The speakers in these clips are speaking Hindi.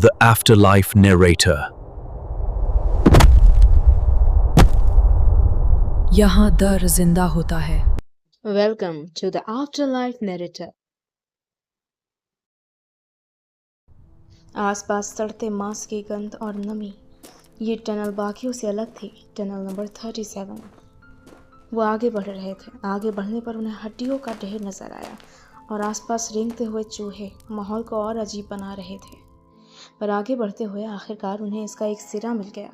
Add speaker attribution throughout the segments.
Speaker 1: The Afterlife Narrator.
Speaker 2: यहाँ दर जिंदा होता है।
Speaker 3: Welcome to the Afterlife Narrator. आसपास सड़ते मांस की गंध और नमी। ये टनल बाकियों से अलग थी। Tunnel number 37। वो आगे बढ़ रहे थे। आगे बढ़ने पर उन्हें हड्डियों का ढेर नजर आया और आसपास रेंगते हुए चूहे माहौल को और अजीब बना रहे थे। पर आगे बढ़ते हुए आखिरकार उन्हें इसका एक सिरा मिल गया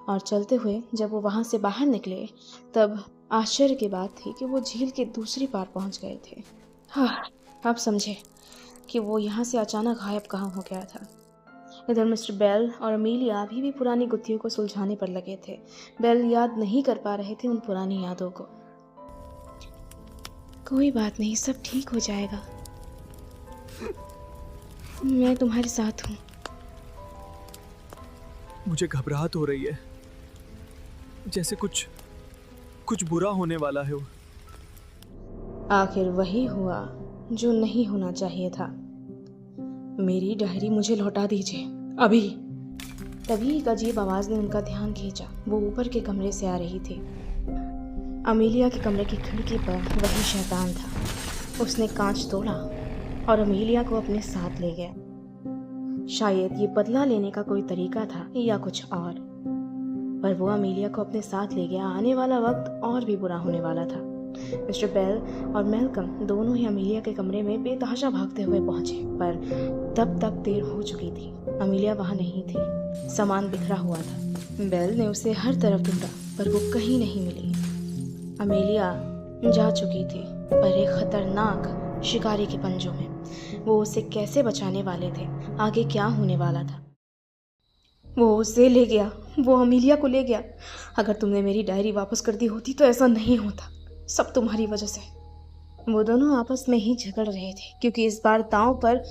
Speaker 3: और चलते हुए जब वो वहाँ से बाहर निकले तब आश्चर्य की बात थी कि वो झील के दूसरी पार पहुँच गए थे। अब समझे कि वो यहाँ से अचानक गायब कहाँ हो गया था। इधर मिस्टर बेल और अमीलिया अभी भी पुरानी गुत्थियों को सुलझाने पर लगे थे। बेल याद नहीं कर पा रहे थे उन पुरानी यादों को। कोई बात नहीं, सब ठीक हो जाएगा। मैं तुम्हारे साथ हूँ।
Speaker 4: मुझे घबराहट हो रही है, जैसे कुछ बुरा होने वाला है।
Speaker 3: आखिर वही हुआ जो नहीं होना चाहिए था। मेरी डायरी मुझे लौटा दीजिए अभी। तभी एक अजीब आवाज ने उनका ध्यान खींचा। वो ऊपर के कमरे से आ रही थी। अमीलिया के कमरे की खिड़की पर वही शैतान था। उसने कांच तोड़ा और अमीलिया को अपने साथ ले गया। शायद ये बदला लेने का कोई तरीका था या कुछ और, पर वो अमीलिया को अपने साथ ले गया। आने वाला वक्त और भी बुरा होने वाला था। मिस्टर बेल और मेलकम दोनों ही अमीलिया के कमरे में बेतहाशा भागते हुए पहुंचे, पर तब तक देर हो चुकी थी। अमीलिया वहां नहीं थी। सामान बिखरा हुआ था। बेल ने उसे हर तरफ ढूंढा पर वो कहीं नहीं मिली। अमीलिया जा चुकी थी, पर एक खतरनाक शिकारी के पंजों में। वो उसे कैसे बचाने वाले थे? आगे क्या होने वाला था? वो उसे ले गया। वो अमीलिया को ले गया। अगर तुमने मेरी डायरी वापस कर दी होती तो ऐसा नहीं होता। सब तुम्हारी वजह से। वो दोनों आपस में ही झगड़ रहे थे क्योंकि इस बार दांव पर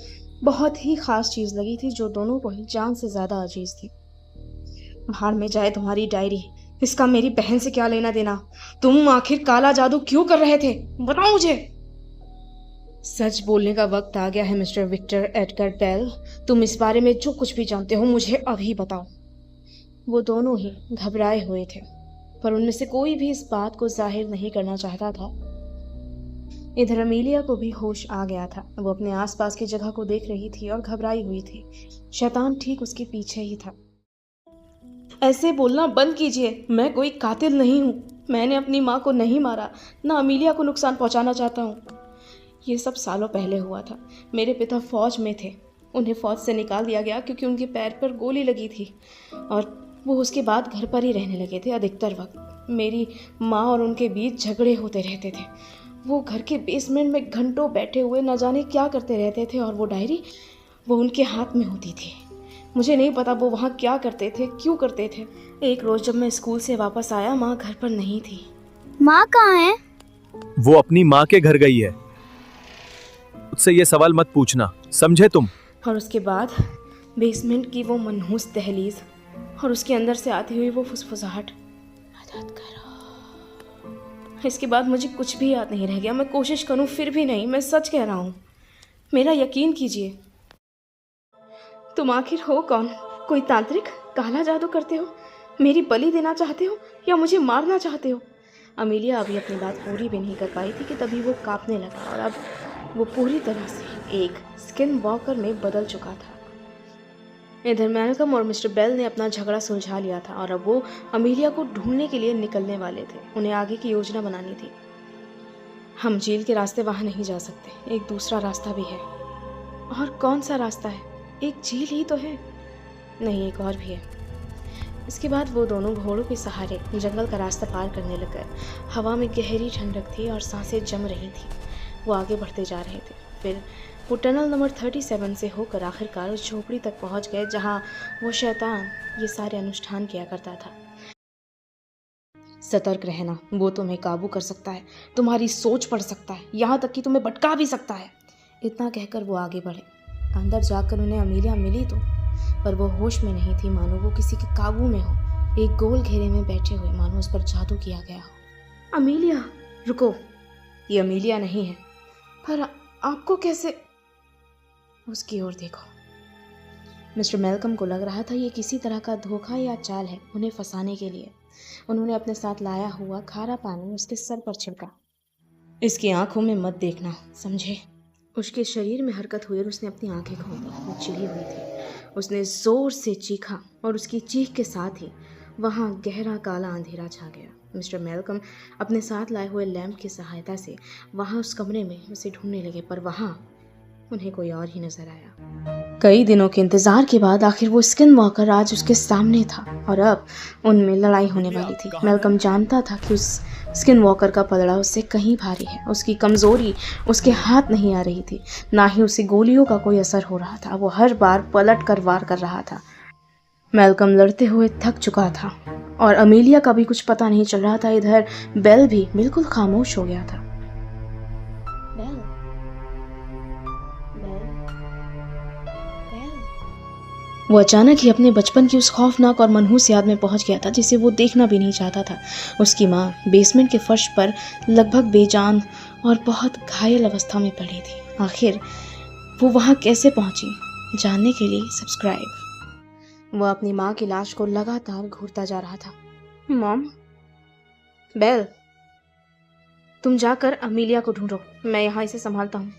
Speaker 3: बहुत ही खास चीज लगी थी जो दोनों को ही जान से ज्यादा अजीज थी। भाड़ में जाए तुम्हारी डायरी, इसका मेरी बहन से क्या लेना देना? तुम आखिर काला जादू क्यों कर रहे थे? बताओ मुझे। सच बोलने का वक्त आ गया है मिस्टर विक्टर एडगर बेल। तुम इस बारे में जो कुछ भी जानते हो मुझे अभी बताओ। वो दोनों ही घबराए हुए थे, पर उनमें से कोई भी इस बात को जाहिर नहीं करना चाहता था। इधर अमीलिया को भी होश आ गया था। वो अपने आसपास की जगह को देख रही थी और घबराई हुई थी। शैतान ठीक उसके पीछे ही था। ऐसे बोलना बंद कीजिए। मैं कोई कातिल नहीं हूँ। मैंने अपनी माँ को नहीं मारा, ना अमीलिया को नुकसान पहुँचाना चाहता हूँ। ये सब सालों पहले हुआ था। मेरे पिता फौज में थे। उन्हें फौज से निकाल दिया गया क्योंकि उनके पैर पर गोली लगी थी और वो उसके बाद घर पर ही रहने लगे थे। अधिकतर वक्त मेरी माँ और उनके बीच झगड़े होते रहते थे। वो घर के बेसमेंट में घंटों बैठे हुए न जाने क्या करते रहते थे और वो डायरी वो उनके हाथ में होती थी। मुझे नहीं पता वो वहाँ क्या करते थे, क्यों करते थे। एक रोज जब मैं स्कूल से वापस आया, माँ घर पर नहीं थी।
Speaker 5: माँ कहाँ है?
Speaker 4: वो अपनी माँ के घर गई है। मुझसे ये सवाल मत पूछना, समझे तुम?
Speaker 3: और उसके बाद बेसमेंट की वो मनहूस दहलीज और उसके अंदर से आती हुई वो फुसफुसाहट। मदद करो। इसके बाद मुझे कुछ भी याद नहीं रह गया। मैं कोशिश करूं फिर भी नहीं। मैं सच कह रहा हूं, मेरा यकीन कीजिए। तुम आखिर हो कौन? कोई तांत्रिक? काला जादू करते हो? मेरी बलि देना चाहते हो या मुझे मारना चाहते हो? अमीलिया अभी अपनी बात पूरी भी नहीं कर पाई थी कि तभी वो कांपने लगा और अब वो पूरी तरह से एक स्किन वॉकर में बदल चुका था। इधर मेलकम और मिस्टर बेल ने अपना झगड़ा सुलझा लिया था और अब वो अमीलिया को ढूंढने के लिए निकलने वाले थे। उन्हें आगे की योजना बनानी थी। हम झील के रास्ते वहां नहीं जा सकते। एक दूसरा रास्ता भी है। और कौन सा रास्ता है? एक झील ही तो है। नहीं, एक और भी है। इसके बाद वो दोनों घोड़ों के सहारे जंगल का रास्ता पार करने लग गए। हवा में गहरी ठंडक थी और सांसें जम रही थी। वो आगे बढ़ते जा रहे थे। फिर वो टनल नंबर 37 से होकर आखिरकार उस झोपड़ी तक पहुंच गए जहां वो शैतान ये सारे अनुष्ठान किया करता था। सतर्क रहना, वो तुम्हें काबू कर सकता है, तुम्हारी सोच पढ़ सकता है, यहाँ तक कि तुम्हें भटका भी सकता है। इतना कहकर वो आगे बढ़े। अंदर जाकर उन्हें अमीलिया मिली तो, पर वो होश में नहीं थी, मानो वो किसी के काबू में हो। एक गोल घेरे में बैठे हुए, मानो उस पर जादू किया गया हो। अमीलिया, रुको, ये अमीलिया नहीं है। पर आपको कैसे? उसकी ओर देखो। मिस्टर मेलकम को लग रहा था ये किसी तरह का धोखा या चाल है उन्हें फंसाने के लिए। उन्होंने अपने साथ लाया हुआ खारा पानी उसके सर पर छिड़का। इसकी आंखों में मत देखना, समझे? उसके शरीर में हरकत हुई और उसने अपनी आंखें खोली। वो चिढ़ी हुई थी। उसने जोर से चीखा और उसकी चीख के साथ ही वहाँ गहरा काला अंधेरा छा गया। मिस्टर मेलकम अपने साथ लाए हुए लैंप की सहायता से वहाँ उस कमरे में उसे ढूंढने लगे, पर वहाँ उन्हें कोई और ही नजर आया। कई दिनों के इंतजार के बाद आखिर वो स्किन वॉकर आज उसके सामने था और अब उनमें लड़ाई होने वाली थी। मेलकम जानता था कि उस स्किन वॉकर का पलड़ा उससे कहीं भारी है। उसकी कमजोरी उसके हाथ नहीं आ रही थी, ना ही उसे गोलियों का कोई असर हो रहा था। वो हर बार पलट कर वार कर रहा था। मेलकम लड़ते हुए थक चुका था और अमीलिया का भी कुछ पता नहीं चल रहा था। इधर बेल भी बिल्कुल खामोश हो गया था। वो अचानक ही अपने बचपन की उस खौफनाक और मनहूस याद में पहुंच गया था जिसे वो देखना भी नहीं चाहता था। उसकी माँ बेसमेंट के फर्श पर लगभग बेजान और बहुत घायल अवस्था में पड़ी थी। आखिर वो वहाँ कैसे पहुंची, जानने के लिए सब्सक्राइब। वो अपनी माँ की लाश को लगातार घूरता जा रहा था। मॉम, बेल, तुम जाकर अमीलिया को ढूंढो, मैं यहाँ इसे संभालता हूँ।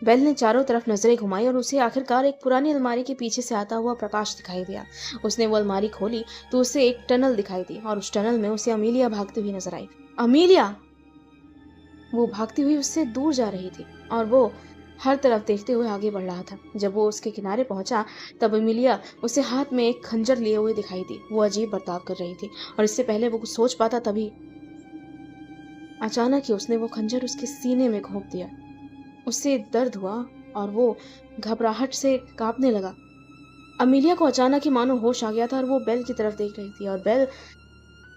Speaker 3: बेल ने चारों तरफ नजरें घुमाई और उसे आखिरकार एक पुरानी अलमारी के पीछे से आता हुआ प्रकाश दिखाई दिया। उसने वो अलमारी खोली तो उसे एक टनल दिखाई दी और उस टनल में उसे अमीलिया भागती हुई नजर आई। अमीलिया! वो भागती हुई उससे दूर जा रही थी और वो हर तरफ देखते हुए आगे बढ़ रहा था। जब वो उसके किनारे पहुंचा तब अमीलिया उसे हाथ में एक खंजर लिए हुए दिखाई दी। वो अजीब बर्ताव कर रही थी और इससे पहले वो कुछ सोच पाता तभी अचानक ही उसने वो खंजर उसके सीने में घोंप दिया। उससे दर्द हुआ और वो घबराहट से कांपने लगा। अमीलिया को अचानक ही मानो होश आ गया था और वो बेल की तरफ देख रही थी और बेल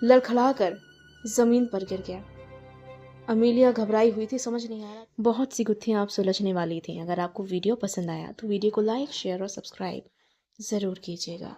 Speaker 3: लड़खड़ाकर जमीन पर गिर गया। अमीलिया घबराई हुई थी, समझ नहीं आ रहा। बहुत सी गुत्थियां आप सुलझने वाली थी। अगर आपको वीडियो पसंद आया तो वीडियो को लाइक, शेयर और सब्सक्राइब जरूर कीजिएगा।